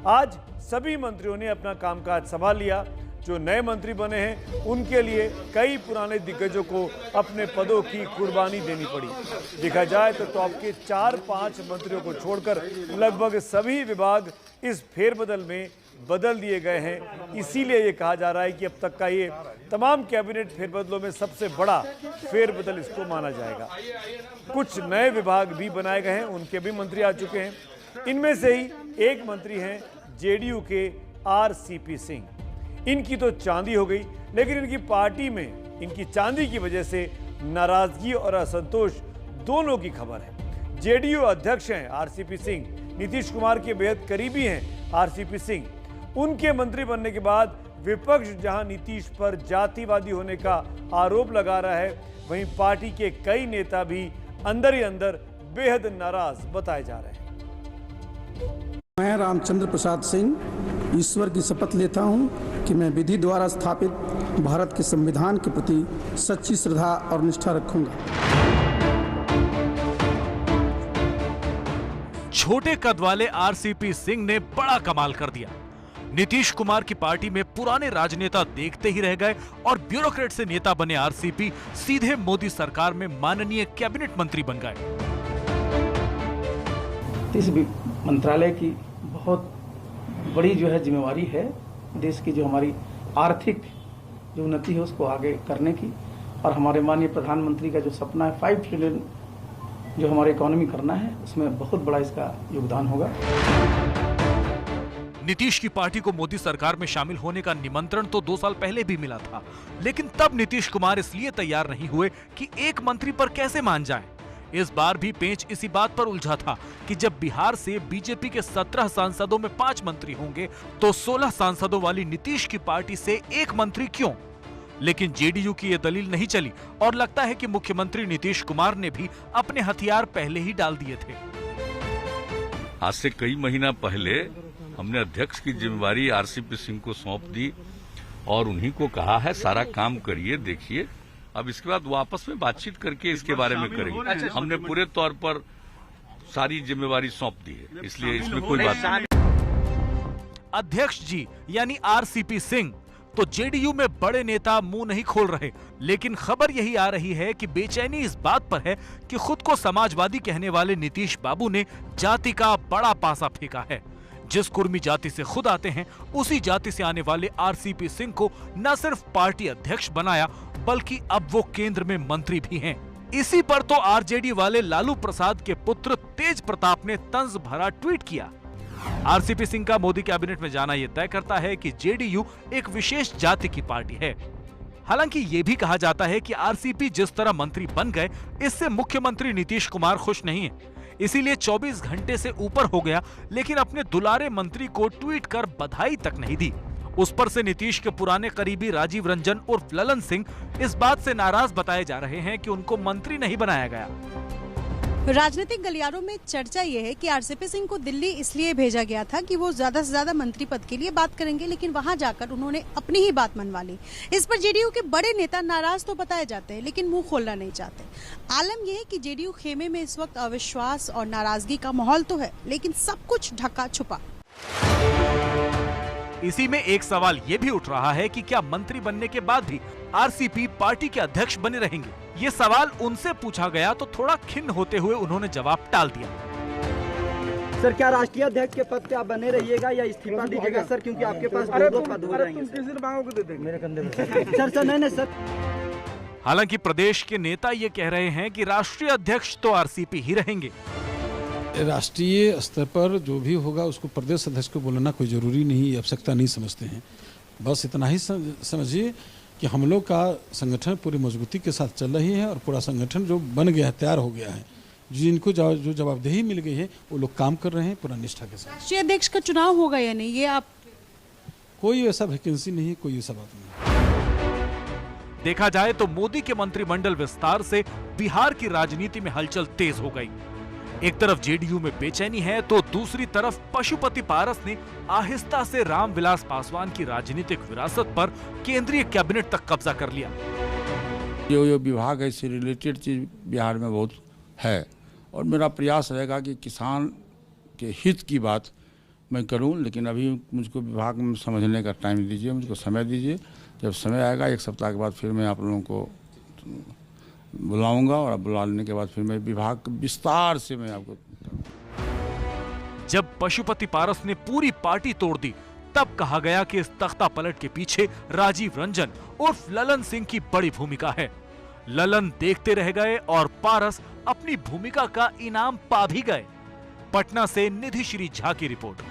आज सभी मंत्रियों ने अपना कामकाज संभाल लिया। जो नए मंत्री बने हैं उनके लिए कई पुराने दिग्गजों को अपने पदों की कुर्बानी देनी पड़ी। देखा जाए तो टॉप के 4-5 मंत्रियों को छोड़कर लगभग सभी विभाग इस फेरबदल में बदल दिए गए हैं। इसीलिए ये कहा जा रहा है कि अब तक का ये तमाम कैबिनेट फेरबदलों में सबसे बड़ा फेरबदल इसको माना जाएगा। कुछ नए विभाग भी बनाए गए हैं, उनके भी मंत्री आ चुके हैं। इनमें से ही एक मंत्री हैं जेडीयू के आरसीपी सिंह। इनकी तो चांदी हो गई, लेकिन इनकी पार्टी में इनकी चांदी की वजह से नाराजगी और असंतोष दोनों की खबर है। जेडीयू अध्यक्ष हैं आरसीपी सिंह, नीतीश कुमार के बेहद करीबी हैं आरसीपी सिंह। उनके मंत्री बनने के बाद विपक्ष जहां नीतीश पर जातिवादी होने का आरोप लगा रहा है, वहीं पार्टी के कई नेता भी अंदर ही अंदर बेहद नाराज बताए जा रहे हैं। मैं रामचंद्र प्रसाद सिंह ईश्वर की शपथ लेता हूं कि मैं विधि द्वारा स्थापित भारत के संविधान के प्रति सच्ची श्रद्धा और निष्ठा रखूंगा। छोटे कद वाले आरसीपी सिंह ने बड़ा कमाल कर दिया। नीतीश कुमार की पार्टी में पुराने राजनेता देखते ही रह गए और ब्यूरोक्रेट से नेता बने आरसीपी सीधे मोदी सरकार में माननीय कैबिनेट मंत्री बन गए। इस मंत्रालय की बहुत बड़ी जो है जिम्मेवारी है, देश की जो हमारी आर्थिक जो उन्नति है उसको आगे करने की, और हमारे माननीय प्रधानमंत्री का जो सपना है 5 ट्रिलियन जो हमारे इकोनॉमी करना है, उसमें बहुत बड़ा इसका योगदान होगा। नीतीश की पार्टी को मोदी सरकार में शामिल होने का निमंत्रण तो 2 साल पहले भी मिला था, लेकिन तब नीतीश कुमार इसलिए तैयार नहीं हुए कि एक मंत्री पर कैसे मान जाएं। इस बार भी पेंच इसी बात पर उलझा था कि जब बिहार से बीजेपी के 17 सांसदों में 5 मंत्री होंगे तो 16 सांसदों वाली नीतीश की पार्टी से एक मंत्री क्यों? लेकिन जेडीयू की यह दलील नहीं चली और लगता है कि मुख्यमंत्री नीतीश कुमार ने भी अपने हथियार पहले ही डाल दिए थे। आज से कई महीना पहले हमने अध्यक्ष की जिम्मेवारी आरसीपी सिंह को सौंप दी और उन्हीं को कहा है सारा काम करिए, देखिए। अब इसके बाद वापस में बातचीत करके इसके बारे में करेंगे। हमने पूरे तौर पर सारी जिम्मेवारी सौंप दी है, इसलिए इसमें कोई बात नहीं। अध्यक्ष जी यानी आरसीपी सिंह तो जेडीयू में बड़े नेता मुंह नहीं खोल रहे, लेकिन खबर यही आ रही है कि बेचैनी इस बात पर है कि खुद को समाजवादी कहने वाले नीतीश बाबू ने जाति का बड़ा पासा फेंका है। जिस कुर्मी जाति से खुद आते हैं, उसी जाति से आने वाले आरसीपी सिंह को न सिर्फ पार्टी अध्यक्ष बनाया, बल्कि अब वो केंद्र में मंत्री भी हैं। इसी पर तो आरजेडी वाले लालू प्रसाद के पुत्र तेज प्रताप ने तंज भरा ट्वीट किया। आरसीपी सिंह का मोदी कैबिनेट में जाना यह तय करता है कि जेडीयू एक विशेष जाति की पार्टी है। हालांकि ये भी कहा जाता है कि आरसीपी जिस तरह मंत्री बन गए, इससे मुख्यमंत्री नीतीश कुमार खुश नहीं है, इसीलिए 24 घंटे से ऊपर हो गया, लेकिन अपने दुलारे मंत्री को ट्वीट कर बधाई तक नहीं दी। उस पर से नीतीश के पुराने करीबी राजीव रंजन उर्फ ललन सिंह इस बात से नाराज बताए जा रहे हैं कि उनको मंत्री नहीं बनाया गया। राजनीतिक गलियारों में चर्चा ये है कि आरसीपी सिंह को दिल्ली इसलिए भेजा गया था कि वो ज्यादा से ज्यादा मंत्री पद के लिए बात करेंगे, लेकिन वहां जाकर उन्होंने अपनी ही बात मनवा ली। इस पर जेडीयू के बड़े नेता नाराज तो बताए जाते हैं, लेकिन मुंह खोलना नहीं चाहते। आलम यह है कि जेडीयू खेमे में इस वक्त अविश्वास और नाराजगी का माहौल तो है, लेकिन सब कुछ ढका छुपा। इसी में एक सवाल ये भी उठ रहा है कि क्या मंत्री बनने के बाद भी आरसीपी पार्टी के अध्यक्ष बने रहेंगे? ये सवाल उनसे पूछा गया तो थोड़ा खिन्न होते हुए उन्होंने जवाब टाल दिया। सर, क्या राष्ट्रीय अध्यक्ष के पद पे आप बने रहिएगा या इस्तीफा दीजिएगा सर, क्योंकि आपके पास दो पद हो जाएंगे। सर नहीं सर। हालांकि प्रदेश के नेता ये कह रहे हैं कि राष्ट्रीय अध्यक्ष तो आरसीपी ही रहेंगे। राष्ट्रीय स्तर पर जो भी होगा उसको प्रदेश अध्यक्ष को बोलना कोई जरूरी नहीं, आवश्यकता नहीं समझते हैं। बस इतना ही समझिए कि हम लोग का संगठन पूरी मजबूती के साथ चल रही है और पूरा संगठन जो बन गया है, तैयार हो गया है। जिनको जो जवाबदेही मिल गई है वो लोग काम कर रहे हैं पूरा निष्ठा के साथ। राष्ट्रीय अध्यक्ष का चुनाव होगा या नहीं, ये आप कोई ऐसा वैकेंसी नहीं है, कोई ऐसा बात नहीं। देखा जाए तो मोदी के मंत्रिमंडल विस्तार से बिहार की राजनीति में हलचल तेज हो गई। एक तरफ जेडीयू में बेचैनी है तो दूसरी तरफ पशुपति पारस ने आहिस्ता से रामविलास पासवान की राजनीतिक विरासत पर केंद्रीय कैबिनेट तक कब्जा कर लिया। जो विभाग है इससे रिलेटेड चीज बिहार में बहुत है और मेरा प्रयास रहेगा कि किसान के हित की बात मैं करूं, लेकिन अभी मुझको विभाग में समझने का टाइम दीजिए, मुझको समय दीजिए। जब समय आएगा 1 सप्ताह के बाद फिर मैं आप लोगों को बुलाऊंगा, और बुलाने के बाद फिर मैं विभाग विस्तार से मैं आपको। जब पशुपति पारस ने पूरी पार्टी तोड़ दी, तब कहा गया कि इस तख्ता पलट के पीछे राजीव रंजन उर्फ ललन सिंह की बड़ी भूमिका है। ललन देखते रह गए और पारस अपनी भूमिका का इनाम पा भी गए। पटना से निधि श्री झा की रिपोर्ट।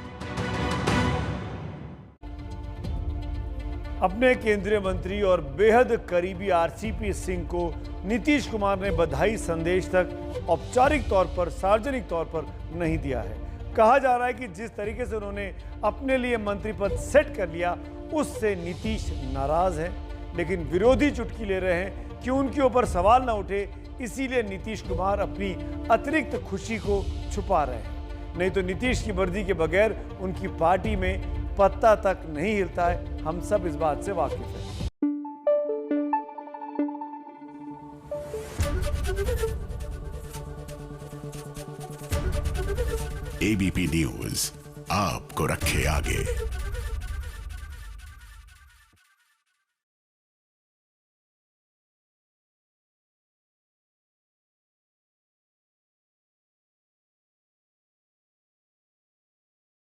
अपने केंद्रीय मंत्री और बेहद करीबी आरसीपी सिंह को नीतीश कुमार ने बधाई संदेश तक औपचारिक तौर पर, सार्वजनिक तौर पर नहीं दिया है। कहा जा रहा है कि जिस तरीके से उन्होंने अपने लिए मंत्री पद सेट कर लिया, उससे नीतीश नाराज हैं, लेकिन विरोधी चुटकी ले रहे हैं कि उनके ऊपर सवाल न उठे, इसीलिए नीतीश कुमार अपनी अतिरिक्त खुशी को छुपा रहे हैं। नहीं तो नीतीश की वर्दी के बगैर उनकी पार्टी में पत्ता तक नहीं हिलता है। हम सब इस बात से वाकिफ हैं। एबीपी न्यूज आपको रखे आगे।